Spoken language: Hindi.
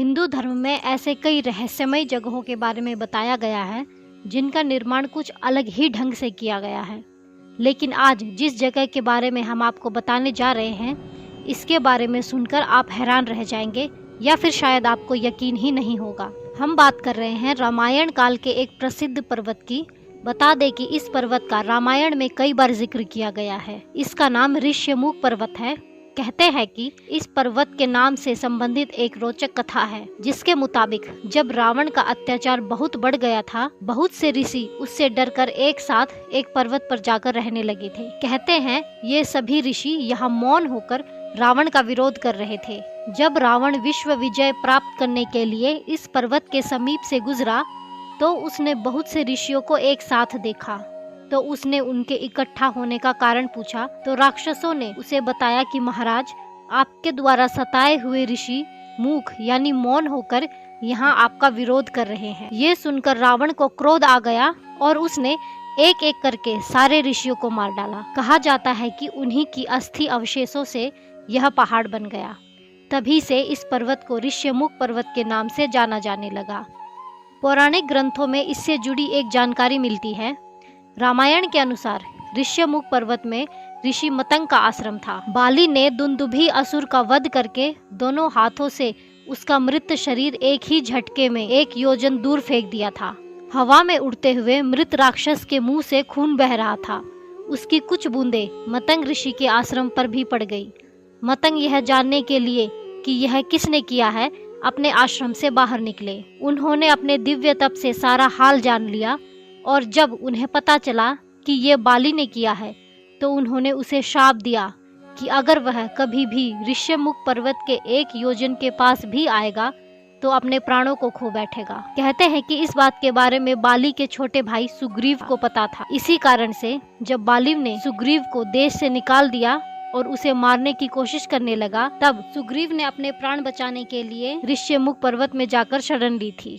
हिंदू धर्म में ऐसे कई रहस्यमय जगहों के बारे में बताया गया है जिनका निर्माण कुछ अलग ही ढंग से किया गया है। लेकिन आज जिस जगह के बारे में हम आपको बताने जा रहे हैं, इसके बारे में सुनकर आप हैरान रह जाएंगे या फिर शायद आपको यकीन ही नहीं होगा। हम बात कर रहे हैं रामायण काल के एक प्रसिद्ध पर्वत की। बता दें कि इस पर्वत का रामायण में कई बार जिक्र किया गया है। इसका नाम ऋष्यमुख पर्वत है। कहते हैं कि इस पर्वत के नाम से संबंधित एक रोचक कथा है, जिसके मुताबिक जब रावण का अत्याचार बहुत बढ़ गया था, बहुत से ऋषि उससे डरकर एक साथ एक पर्वत पर जाकर रहने लगे थे। कहते हैं ये सभी ऋषि यहाँ मौन होकर रावण का विरोध कर रहे थे। जब रावण विश्व विजय प्राप्त करने के लिए इस पर्वत के समीप से गुजरा तो उसने बहुत से ऋषियों को एक साथ देखा। तो उसने उनके इकट्ठा होने का कारण पूछा तो राक्षसों ने उसे बताया कि महाराज, आपके द्वारा सताए हुए ऋषि मूक यानी मौन होकर यहाँ आपका विरोध कर रहे हैं। ये सुनकर रावण को क्रोध आ गया और उसने एक एक करके सारे ऋषियों को मार डाला। कहा जाता है कि उन्हीं की अस्थि अवशेषों से यह पहाड़ बन गया। तभी से इस पर्वत को ऋष्यमुख पर्वत के नाम से जाना जाने लगा। पौराणिक ग्रंथों में इससे जुड़ी एक जानकारी मिलती है। रामायण के अनुसार ऋष्यमुख पर्वत में ऋषि मतंग का आश्रम था। बाली ने दुंदुभी असुर का वध करके दोनों हाथों से उसका मृत शरीर एक ही झटके में 1 योजन दूर फेंक दिया था। हवा में उड़ते हुए मृत राक्षस के मुंह से खून बह रहा था। उसकी कुछ बूंदें मतंग ऋषि के आश्रम पर भी पड़ गई। मतंग यह जानने के लिए कि यह किसने किया है, अपने आश्रम से बाहर निकले। उन्होंने अपने दिव्य तप से सारा हाल जान लिया और जब उन्हें पता चला कि ये बाली ने किया है तो उन्होंने उसे शाप दिया कि अगर वह कभी भी ऋष्यमुख पर्वत के 1 योजन के पास भी आएगा तो अपने प्राणों को खो बैठेगा। कहते हैं कि इस बात के बारे में बाली के छोटे भाई सुग्रीव को पता था। इसी कारण से जब बाली ने सुग्रीव को देश से निकाल दिया और उसे मारने की कोशिश करने लगा, तब सुग्रीव ने अपने प्राण बचाने के लिए ऋष्यमुख पर्वत में जाकर शरण ली थी।